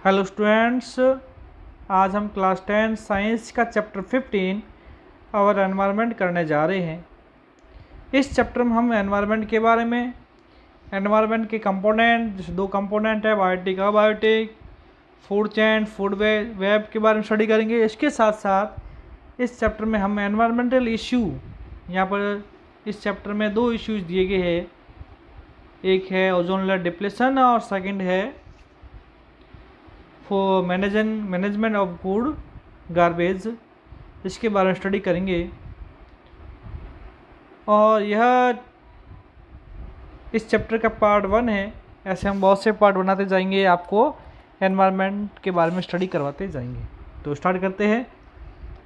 Hello students, आज हम class 10 science का चैप्टर 15 और एनवायरनमेंट करने जा रहे हैं। इस चैप्टर में हम एनवायरनमेंट के बारे में, एनवायरनमेंट के कंपोनेंट, जैसे दो कंपोनेंट है biotic, abiotic, food chain, food web के बारे में स्टडी करेंगे। इसके साथ साथ इस चैप्टर में हम एनवायरमेंटल इशू, यहाँ पर इस चैप्टर में दो इश्यूज दिए गए हैं। एक है ओजोन लेयर डिप्लेशन और सेकंड है for management of food garbage. इसके बारे में स्टडी करेंगे और यह इस चैप्टर का पार्ट 1 है। ऐसे हम बहुत से पार्ट बनाते जाएंगे, आपको एनवायरनमेंट के बारे में स्टडी करवाते जाएंगे। तो स्टार्ट करते हैं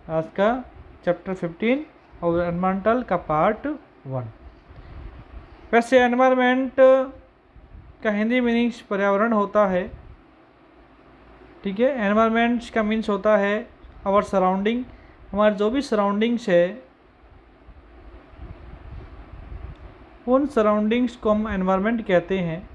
आज का चैप्टर 15 और एनवायरमेंटल का पार्ट 1। वैसे एनवायरनमेंट का हिंदी मीनिंग्स पर्यावरण होता है, ठीक है। एनवायरनमेंट का मीन्स होता है आवर सराउंडिंग, हमारे जो भी सराउंडिंग्स है उन सराउंडिंग्स को हम एनवायरनमेंट कहते हैं।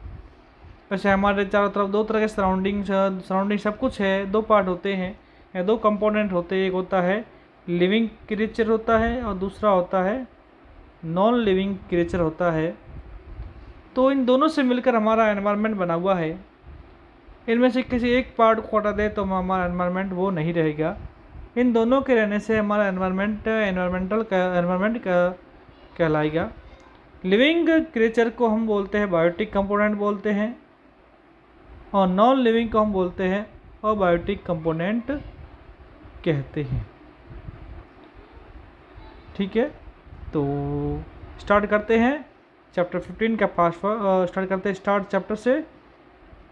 वैसे हमारे चारों तरफ दो तरह के सराउंडिंग सब कुछ है। दो पार्ट होते हैं या दो कंपोनेंट होते हैं। एक होता है लिविंग क्रिएचर होता है और दूसरा होता है नॉन लिविंग क्रिएचर होता है। तो इन दोनों से मिलकर हमारा एनवायरनमेंट बना हुआ है। इनमें से किसी एक पार्ट को हटा दे तो हमारा एनवायरनमेंट वो नहीं रहेगा। इन दोनों के रहने से हमारा एनवायरनमेंट कहलाएगा। लिविंग क्रिएचर को हम बोलते हैं बायोटिक कंपोनेंट बोलते हैं और नॉन लिविंग को हम बोलते हैं अबायोटिक कंपोनेंट कहते हैं, ठीक है। तो स्टार्ट करते हैं चैप्टर 15 का पार्ट। स्टार्ट करते हैं चैप्टर से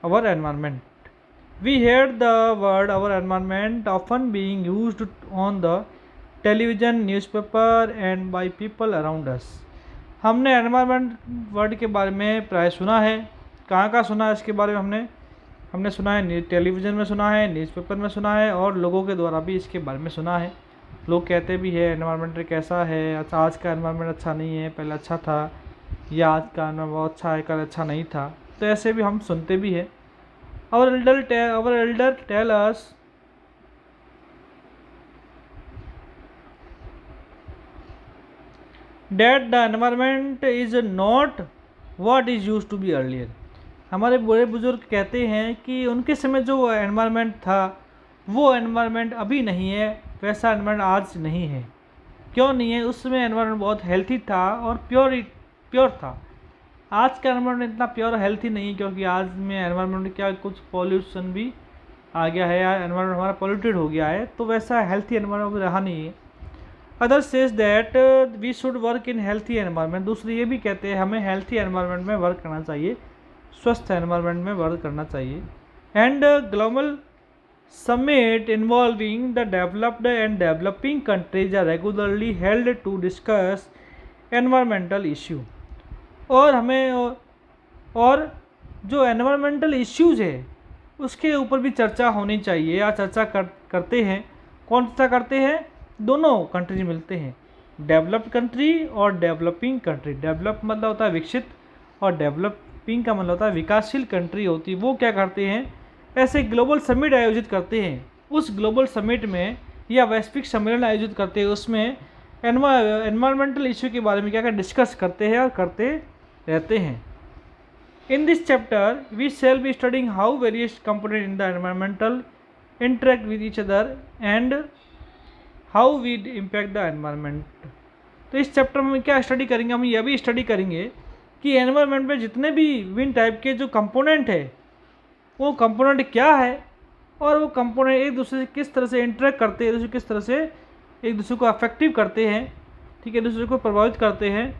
our environment. We hear the word our environment often being used on the television, newspaper and by people around us. हमने environment वर्ड के बारे में प्राय सुना है। कहाँ सुना है इसके बारे में हमने सुना है, टेलीविज़न में सुना है, न्यूज़पेपर में सुना है और लोगों के द्वारा भी इसके बारे में सुना है। लोग कहते भी है एनवायरनमेंट कैसा है, अच्छा आज का एनवायरनमेंट अच्छा नहीं है, पहले अच्छा था, या आज का एनवायरनमेंट बहुत अच्छा है, कल अच्छा नहीं था। तो ऐसे भी हम सुनते भी हैं। Our elder tell us that the environment is not what is used to be earlier. हमारे बड़े बुजुर्ग कहते हैं कि उनके समय जो एनवायरनमेंट था वो एनवायरनमेंट अभी नहीं है, वैसा एनवायरनमेंट आज नहीं है। क्यों नहीं है? उस समय एनवायरनमेंट बहुत हेल्थी था और प्योर था। आज का एनवायरनमेंट इतना प्योर हेल्थी नहीं है, क्योंकि आज में एनवायरनमेंट क्या कुछ पॉल्यूशन भी आ गया है या एनवायरनमेंट हमारा पॉल्यूटेड हो गया है, तो वैसा हेल्थी एनवायरनमेंट रहा नहीं है। Other says that we should work in healthy environment. दूसरे ये भी कहते हैं हमें हेल्थी एनवायरनमेंट में वर्क करना चाहिए, स्वस्थ एनवायरनमेंट में वर्क करना चाहिए। And global summit involving the developed and developing countries are regularly held to discuss environmental issue. और जो एनवायरमेंटल इश्यूज है उसके ऊपर भी चर्चा होनी चाहिए या चर्चा करते हैं। कौन सा करते हैं? दोनों कंट्री मिलते हैं, डेवलप्ड कंट्री और डेवलपिंग कंट्री। डेवलप मतलब होता है विकसित और डेवलपिंग का मतलब होता है विकासशील कंट्री होती है। वो क्या करते हैं? ऐसे ग्लोबल समिट आयोजित करते हैं। उस ग्लोबल समिट में या वैश्विक सम्मेलन आयोजित करते हैं, उसमें एनवायरमेंटल इशू के बारे में क्या डिस्कस करते हैं और करते रहते हैं। In this chapter we shall be studying how various component in the environmental interact with each other and how we impact the environment. तो इस चैप्टर में क्या स्टडी करेंगे? हम यह भी स्टडी करेंगे कि एनवायरमेंट में जितने भी विभिन्न टाइप के जो कंपोनेंट है वो कंपोनेंट क्या है और वो कंपोनेंट एक दूसरे से किस तरह से इंटरेक्ट करते हैं, किस तरह से एक दूसरे को अफेक्टिव करते हैं, ठीक है, एक दूसरे को प्रभावित करते हैं,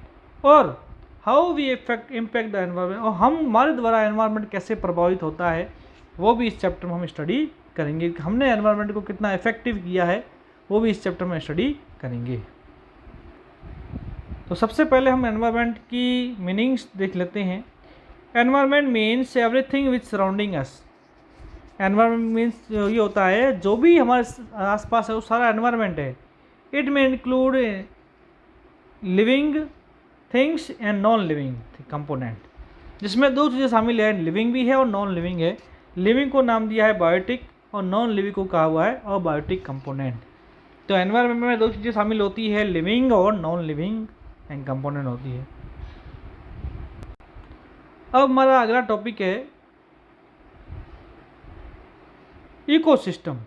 और how we impact the environment, और हमारे द्वारा एनवायरनमेंट कैसे प्रभावित होता है, वो भी इस चैप्टर में हम स्टडी करेंगे। हमने एनवायरनमेंट को कितना इफेक्टिव किया है वो भी इस चैप्टर में स्टडी करेंगे। तो सबसे पहले हम एनवायरनमेंट की मीनिंग्स देख लेते हैं। Environment means everything which surrounding us. Environment means ये होता है जो भी हमारे आसपास है वो सारा एनवायरनमेंट है। इट में include living things and non living component, जिसमें दो चीज़ें शामिल है, लिविंग भी है और नॉन लिविंग है। लिविंग को नाम दिया है बायोटिक और नॉन लिविंग को कहा हुआ है अबायोटिक कंपोनेंट। तो एनवायरनमेंट में दो चीज़ें शामिल होती है, लिविंग और नॉन लिविंग कंपोनेंट होती है। अब हमारा अगला टॉपिक है इकोसिस्टम।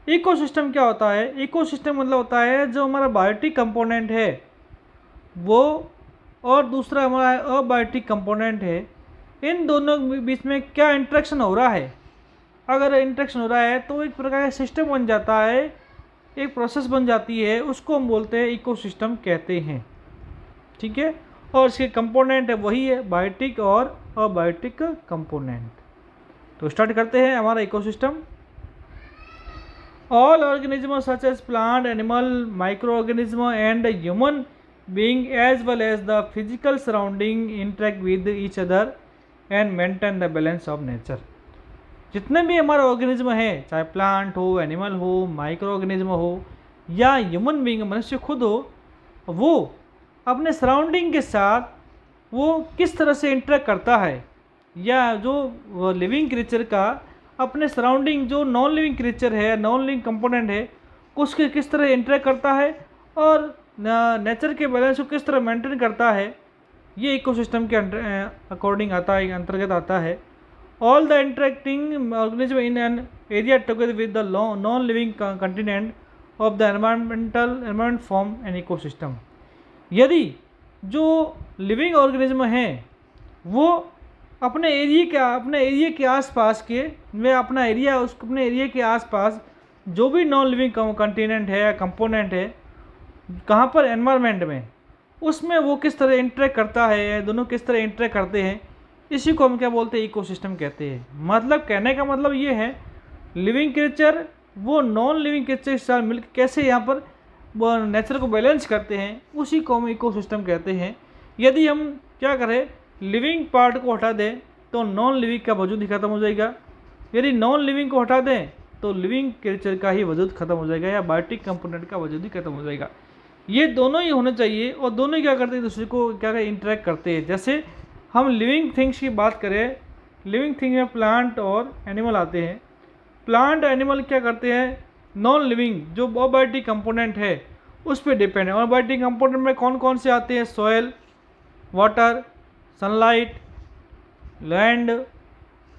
इकोसिस्टम क्या होता है? इकोसिस्टम मतलब होता है जो हमारा बायोटिक कंपोनेंट है वो और दूसरा हमारा अबायोटिक कंपोनेंट है, इन दोनों के बीच में क्या इंटरेक्शन हो रहा है। अगर इंटरेक्शन हो रहा है तो एक प्रकार का सिस्टम बन जाता है, एक प्रोसेस बन जाती है, उसको हम बोलते हैं इकोसिस्टम कहते हैं। ठीक है, और इसके कंपोनेंट है वही है बायोटिक और अबायोटिक कंपोनेंट। तो स्टार्ट करते हैं हमारा ecosystem. All organism such as plant, animal, micro organism and human being as well as the physical surrounding interact with each other and maintain the balance of nature। जितने भी हमारे organism हैं, चाहे plant हो, animal हो, micro organism हो या human being मनुष्य खुद हो, वो अपने सराउंडिंग के साथ वो किस तरह से इंटरेक्ट करता है, या जो लिविंग क्रिएचर का अपने सराउंडिंग जो नॉन लिविंग क्रिएचर है, नॉन लिविंग कंपोनेंट है, उसके किस तरह इंटरेक्ट करता है और नेचर के बैलेंस को किस तरह मेंटेन करता है, ये इकोसिस्टम के अकॉर्डिंग आता है, अंतर्गत आता है। All the interacting organism in an area together with the non living continent of the environment form an ecosystem. यदि जो लिविंग ऑर्गेनिज्म हैं वो अपने एरिया के आसपास के वे अपना एरिया उस अपने एरिया के आसपास जो भी नॉन लिविंग कंटिनेंट है या कंपोनेंट है, कहाँ पर एनवायरनमेंट में, उसमें वो किस तरह इंटरेक्ट करता है, दोनों किस तरह इंटरेक्ट करते हैं, इसी को हम क्या बोलते हैं? इकोसिस्टम कहते हैं। मतलब कहने का मतलब ये है, लिविंग क्रिएचर वो नॉन लिविंग क्रिएचर के साथ मिलकर कैसे यहाँ पर वो नेचर को बैलेंस करते हैं, उसी को हम इकोसिस्टम कहते हैं। यदि हम क्या करें, लिविंग पार्ट को हटा दें तो नॉन लिविंग का वजूद ही खत्म हो जाएगा। यदि नॉन लिविंग को हटा दें तो लिविंग क्रिएचर का ही वजूद खत्म हो जाएगा या बायोटिक कंपोनेंट का वजूद ही खत्म हो जाएगा। ये दोनों ही होने चाहिए और दोनों ही क्या करते हैं, दूसरे को क्या इंटरेक्ट करते हैं। जैसे हम लिविंग थिंग्स की बात करें, लिविंग थिंग में प्लांट और एनिमल आते हैं। प्लांट एनिमल क्या करते हैं, नॉन लिविंग जो अबायोटिक कंपोनेंट है उस पर डिपेंड है। और अबायोटिक कंपोनेंट में कौन कौन से आते हैं? Soil, water, sunlight, land,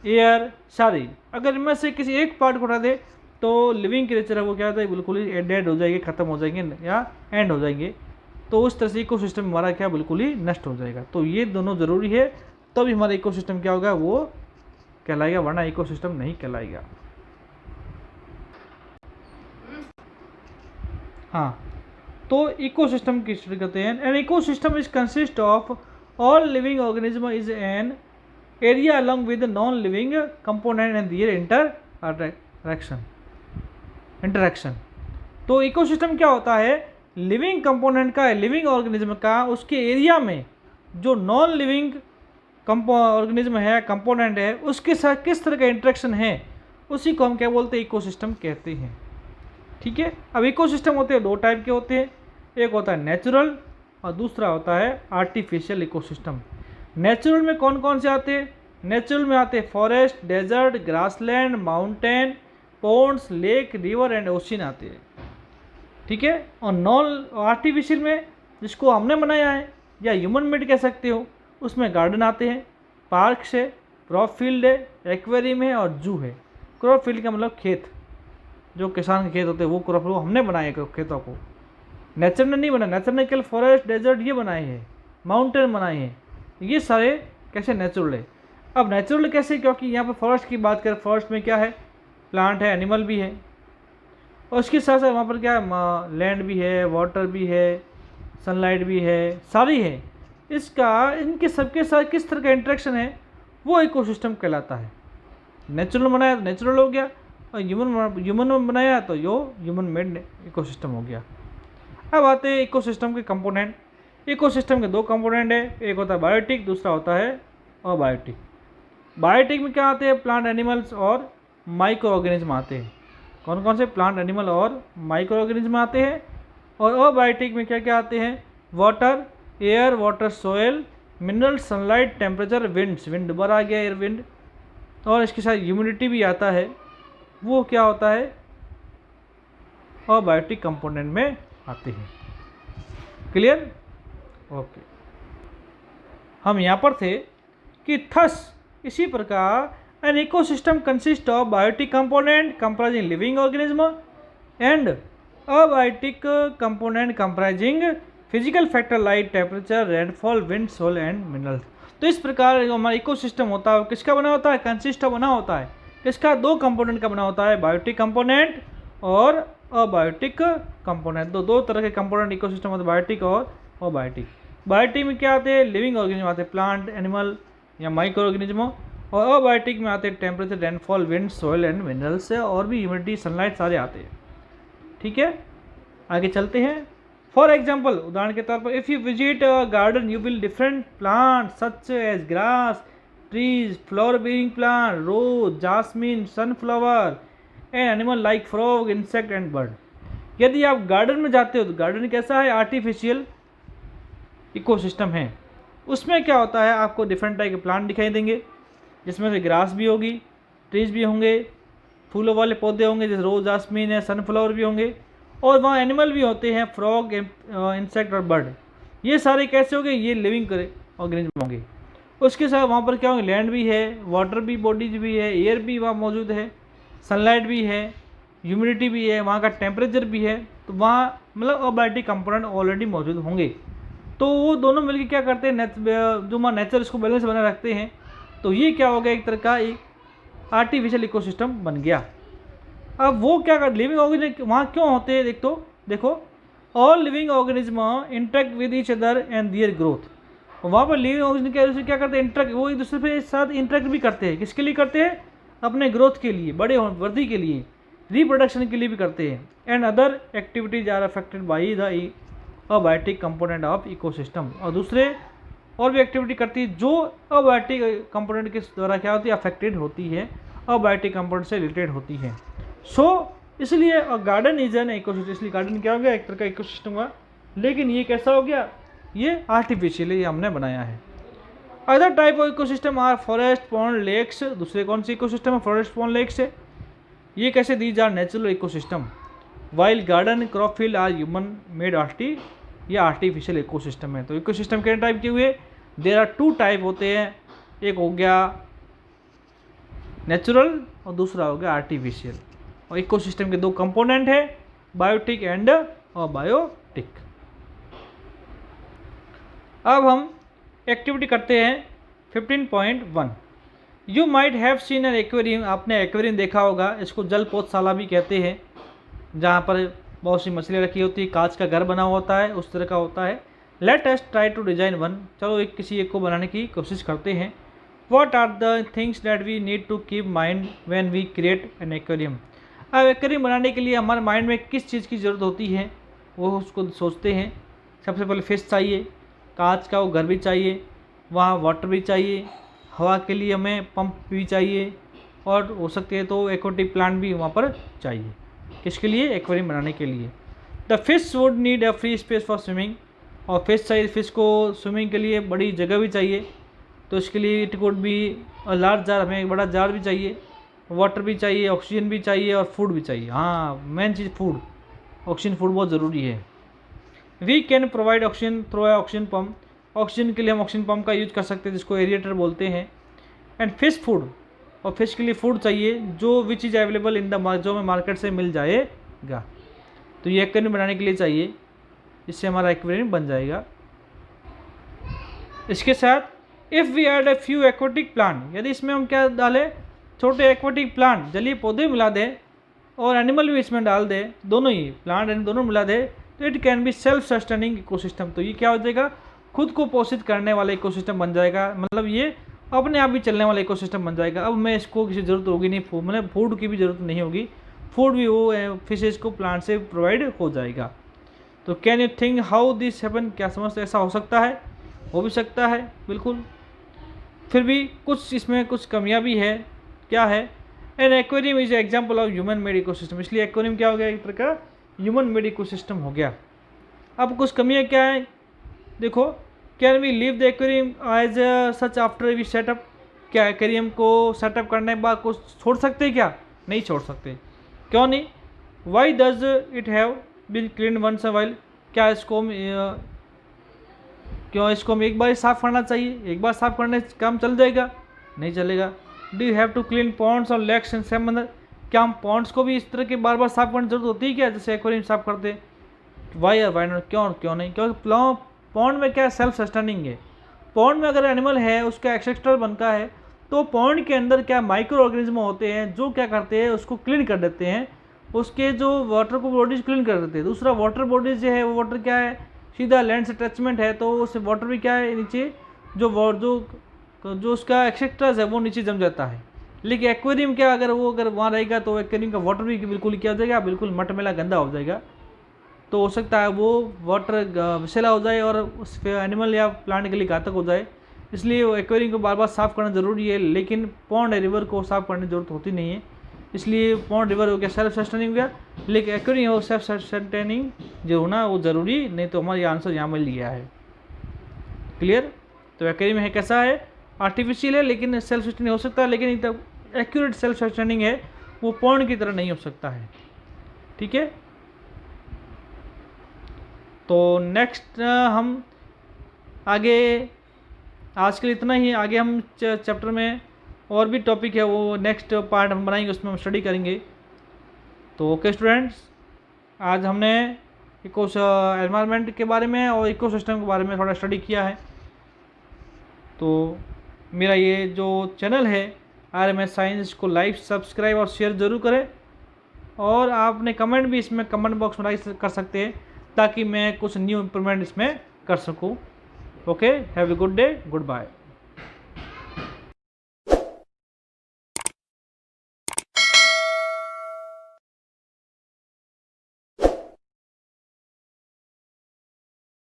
air, सारी। अगर इनमें से किसी एक पार्ट को हटा दे तो लिविंग क्रिएचर है वो क्या होता है, बिल्कुल ही डेड हो जाएंगे, ख़त्म हो जाएंगे या एंड हो जाएंगे। तो उस तरह से इकोसिस्टम हमारा क्या बिल्कुल ही नष्ट हो जाएगा। तो ये दोनों ज़रूरी है, तब भी हमारा इकोसिस्टम क्या होगा, वो कहलाएगा, वरना इकोसिस्टम नहीं कहलाएगा। हाँ, तो इकोसिस्टम की स्टडी करते हैं। An ecosystem is consist of all living organism is an area along with non living component and their interaction. तो इकोसिस्टम क्या होता है, लिविंग कंपोनेंट का, लिविंग ऑर्गेनिज्म का, उसके एरिया में जो नॉन लिविंग ऑर्गेनिज्म है, कंपोनेंट है, उसके साथ किस तरह का इंटरेक्शन है, उसी को हम क्या बोलते हैं, इकोसिस्टम कहते हैं। ठीक है, अब इकोसिस्टम होते हैं दो टाइप के होते हैं, एक होता है नेचुरल और दूसरा होता है आर्टिफिशियल इकोसिस्टम। नेचुरल में कौन कौन से आते हैं? नेचुरल में आते हैं forest, desert, grassland, mountain, ponds, lake, river and ocean आते हैं। ठीक है, और नॉन आर्टिफिशियल में जिसको हमने बनाया है या ह्यूमन मेड कह सकते हो, उसमें गार्डन आते हैं, पार्क्स है, क्रॉप फील्ड है, एक्वेरियम है और जू है। क्रॉप फील्ड का मतलब खेत, जो किसान के खेत होते हैं वो क्रॉप, वो हमने बनाए खेतों को, नेचर ने नहीं बनाया। नेचर ने केवल फॉरेस्ट, डेजर्ट ये बनाए हैं, माउंटेन बनाए हैं, ये सारे कैसे नेचुरल है। अब नेचुरल कैसे, क्योंकि यहाँ पर फॉरेस्ट की बात करें, फॉरेस्ट में क्या है, प्लांट है, एनिमल भी है, और उसके साथ साथ वहाँ पर क्या है, लैंड भी है, वाटर भी है, सनलाइट भी है, सारी है। इसका इनके सबके साथ किस तरह का इंटरेक्शन है, वो इकोसिस्टम कहलाता है। नेचुरल बनाया तो नेचुरल हो गया, और ह्यूमन में बनाया तो यो ह्यूमन मेड इकोसिस्टम हो गया। अब आते हैं इकोसिस्टम के कंपोनेंट। इकोसिस्टम के दो कंपोनेंट है, एक होता है बायोटिक, दूसरा होता है अबायोटिक। बायोटिक में क्या आते हैं, प्लांट, एनिमल्स और माइक्रो ऑर्गेनिज्म आते हैं। कौन कौन से? प्लांट, एनिमल और माइक्रो ऑर्गेनिज्म आते हैं। और अबायोटिक में क्या क्या आते हैं, water, air, water soil, mineral, sunlight, temperature, winds, wind दोबारा आ गया, एयर विंड, और इसके साथ ह्यूमिडिटी भी आता है, वो क्या होता है अबायोटिक कंपोनेंट में आते हैं। क्लियर? ओके, हम यहाँ पर थे कि थस इसी प्रकार an ecosystem consist of biotic component comprising living organism and abiotic component comprising physical factor like temperature, rainfall, wind, soil and minerals. तो इस प्रकार जो हमारा इकोसिस्टम होता है किसका बना होता है? कंसिस्ट बना होता है किसका? दो कंपोनेंट का बना होता है, बायोटिक कंपोनेंट और अबायोटिक कंपोनेंट। तो दो तरह के कंपोनेंट इकोसिस्टम होते हैं, बायोटिक और अबायोटिक। बायोटिक में क्या आते हैं? लिविंग ऑर्गेनिज्म आते हैं, प्लांट, एनिमल या माइक्रो ऑर्गेनिज्म। और अबायोटिक में आते हैं temperature, rainfall, wind, soil and minerals और भी ह्यूमिडिटी, सनलाइट सारे आते हैं। ठीक है, आगे चलते हैं। फॉर एग्जाम्पल, उदाहरण के तौर पर, if you visit a garden you will different plant such as grass, trees, flower bearing plant, rose, jasmine, sunflower and animal like frog, insect and bird. यदि आप गार्डन में जाते हो तो गार्डन कैसा है? आर्टिफिशियल इकोसिस्टम है। उसमें क्या होता है? आपको डिफरेंट टाइप के प्लांट दिखाई देंगे, जिसमें से ग्रास भी होगी, ट्रीज भी होंगे, फूलों वाले पौधे होंगे जैसे रोज, जासमीन है, सनफ्लावर भी होंगे, और वहाँ एनिमल भी होते हैं, फ्रॉग, इंसेक्ट और बर्ड। ये सारे कैसे होंगे? ये लिविंग ऑर्गेनिज्म होंगे। उसके साथ वहाँ पर क्या होंगे? लैंड भी है, वाटर भी बॉडीज भी है, एयर भी वहाँ मौजूद है, सनलाइट भी है, ह्यूमिडिटी भी है, वहाँ का टेम्परेचर भी है। तो वहाँ मतलब अबायोटिक कंपोनेंट ऑलरेडी मौजूद होंगे। तो वो दोनों मिलकर क्या करते हैं? जो हमारा नेचर इसको बैलेंस बनाए रखते हैं। तो ये क्या हो गया? एक तरह का एक आर्टिफिशियल इकोसिस्टम बन गया। अब वो क्या कर, लिविंग ऑर्गेनिज्म वहाँ क्यों होते हैं? देखो all living organism interact with each other and their growth. वहाँ पर लिविंग ऑर्गेनिज्म क्या करते हैं? इंटरेक्ट, वो एक दूसरे के साथ इंटरेक्ट भी करते हैं। किसके लिए करते हैं? अपने ग्रोथ के लिए, बड़े वृद्धि के लिए, रिप्रोडक्शन के लिए भी करते हैं। And other activities are affected by the abiotic component of ecosystem. और दूसरे और भी एक्टिविटी करती है जो अबायोटिक कंपोनेंट के द्वारा क्या होती है? अफेक्टेड होती है, अबायोटिक कंपोनेंट से रिलेटेड होती है। इसलिए गार्डन इज एन इकोसिस्टम। इसलिए गार्डन क्या हो गया? एक तरह का इकोसिस्टम हुआ, लेकिन ये कैसा हो गया? ये आर्टिफिशियली हमने बनाया है। Other type of ecosystem are forest, pond, lakes. दूसरे कौन सी इकोसिस्टम है? फॉरेस्ट, पॉन्ड, लेक्स है। ये कैसे? These are natural ecosystem, while garden, crop field are human made या आर्टिफिशियल इकोसिस्टम है। तो इकोसिस्टम कितने टाइप के हुए? देर आर टू टाइप होते हैं, एक हो गया नेचुरल और दूसरा हो गया आर्टिफिशियल। और इकोसिस्टम के दो कंपोनेंट है, बायोटिक एंड अबायोटिक। अब हम एक्टिविटी करते हैं 15.1। You might have seen an aquarium. आपने एक्वेरियम देखा होगा, इसको जल पोतशाला भी कहते हैं, जहाँ पर बहुत सी मछलियाँ रखी होती है, कांच का घर बना होता है, उस तरह का होता है। Let us try to design one. चलो किसी एक को बनाने की कोशिश करते हैं। What are the things that we need to keep mind when we create an aquarium? अब एक्वेरियम बनाने के लिए हमारे माइंड में किस चीज़ की ज़रूरत होती है, वो उसको सोचते हैं। सबसे पहले फिश चाहिए, कांच का वो घर भी चाहिए, वहाँ वाटर भी चाहिए, हवा के लिए हमें पंप भी चाहिए, और हो सकते हैं तो एक्वेटिक प्लांट भी वहाँ पर चाहिए। किसके लिए? एक्वेरियम बनाने के लिए। The fish would need a free space for swimming. और फिश चाहिए, फिश को स्विमिंग के लिए बड़ी जगह भी चाहिए। तो इसके लिए it could be large jar, हमें एक बड़ा जार भी चाहिए, वाटर भी चाहिए, ऑक्सीजन भी चाहिए और फूड भी चाहिए। हाँ, मेन चीज़ फूड, ऑक्सीजन, फूड बहुत ज़रूरी है। We can provide oxygen through oxygen pump. Oxygen के लिए हम ऑक्सीजन पम्प का यूज कर सकते हैं, जिसको एरिएटर बोलते हैं। एंड फिश फूड, और फिश के लिए फूड चाहिए जो which is available in the जो हमें मार्केट से मिल जाएगा। तो ये एक्वेरियम बनाने के लिए चाहिए, इससे हमारा एक्वेरियम बन जाएगा। इसके साथ if we add a few aquatic plant, यदि इसमें हम क्या डालें? छोटे एक्वेटिक प्लांट, जलीय पौधे मिला दें और एनिमल भी इसमें डाल दें, दोनों ही प्लांट एंड दोनों मिला दें, तो it can be self sustaining ecosystem. तो ये क्या हो जाएगा? खुद को पोषित करने वाला इकोसिस्टम बन जाएगा। मतलब ये अपने आप भी चलने वाला इकोसिस्टम बन जाएगा। अब मैं इसको किसी ज़रूरत होगी नहीं, मतलब फूड की भी ज़रूरत नहीं होगी, फूड भी वो फिशेज को प्लांट से प्रोवाइड हो जाएगा। तो can you think how this happen? क्या समझते ऐसा हो सकता है? हो भी सकता है, बिल्कुल। फिर भी कुछ इसमें कुछ कमियां भी है। क्या है? An aquarium is example of human made ecosystem. इसलिए एक्वेरियम क्या हो गया? एक प्रकार का ह्यूमन मेड इकोसिस्टम हो गया। अब कुछ कमियां क्या है? देखो, can we leave the aquarium as such after we setup? क्या एक्वेरियम को सेटअप करने के बाद कुछ छोड़ सकते हैं क्या? नहीं छोड़ सकते। क्यों नहीं? Why does it have been clean once a while? क्या इसको क्यों इसको हम एक बार ही साफ़ करना चाहिए? एक बार साफ़ करने से काम चल जाएगा? नहीं चलेगा। Do you have to clean ponds और लेक्स इन सेम मैनर? क्या हम पॉन्ड्स को भी इस तरह के बार बार साफ़ करने की जरूरत होती है क्या, जैसे एक्वेरियम साफ़ करते हैं? वाई और वाई नॉट? क्यों और क्यों नहीं? क्योंकि पॉन्ड में क्या सेल्फ सस्टेनिंग है। पॉन्ड में अगर एनिमल है उसका एक्सेस्ट्रल बनता है तो पॉन्ड के अंदर क्या माइक्रो ऑर्गेनिज्म होते हैं जो क्या करते हैं, उसको क्लीन कर देते हैं, उसके जो वाटर को बॉडीज क्लीन कर देते हैं। दूसरा वाटर बॉडीज जो है वो वाटर क्या है, सीधा लैंड से अटैचमेंट है, तो उस वाटर भी क्या है नीचे जो उसका एक्सेस्ट्रास है वो नीचे जम जाता है। लेकिन एक्वेरियम क्या, अगर वहाँ रहेगा तो एक्वेरियम का वाटर भी बिल्कुल क्या हो जाएगा, बिल्कुल मटमेला गंदा हो जाएगा। तो हो सकता है वो वाटर विषैला हो जाए और उस एनिमल या प्लांट के लिए घातक हो जाए। इसलिए एक्वेरियम को बार बार साफ़ करना ज़रूरी है, लेकिन पॉन्ड रिवर को साफ़ करने की ज़रूरत होती नहीं है। इसलिए पॉन्ड रिवर हो गया सेल्फ सस्टेनिंग हो गया, लेकिन एक्वेरियम हो सेल्फ सस्टेनिंग जो होना वो ज़रूरी नहीं। तो हमारा आंसर यहाँ मिल गया है। क्लियर? तो एक्वेरियम है कैसा है, आर्टिफिशियल है लेकिन सेल्फ सस्टेनिंग हो सकता है, लेकिन एकदम एक्यूरेट सेल्फ सस्टेनिंग है, वो पॉन्ड की तरह नहीं हो सकता है। ठीक है, तो नेक्स्ट हम आगे, आज के लिए इतना ही। आगे हम चैप्टर में और भी टॉपिक है वो नेक्स्ट पार्ट हम बनाएंगे, उसमें हम स्टडी करेंगे। तो ओके स्टूडेंट्स, आज हमने एनवायरनमेंट के बारे में और इकोसिस्टम के बारे में थोड़ा स्टडी किया है। तो मेरा ये जो चैनल है RMS साइंस को लाइक, सब्सक्राइब और शेयर ज़रूर करें, और आप अपने कमेंट भी इसमें कमेंट बॉक्स में राइट कर सकते हैं ताकि मैं कुछ न्यू इम्प्रूवमेंट इसमें कर सकूं। Okay, have a good day, good bye.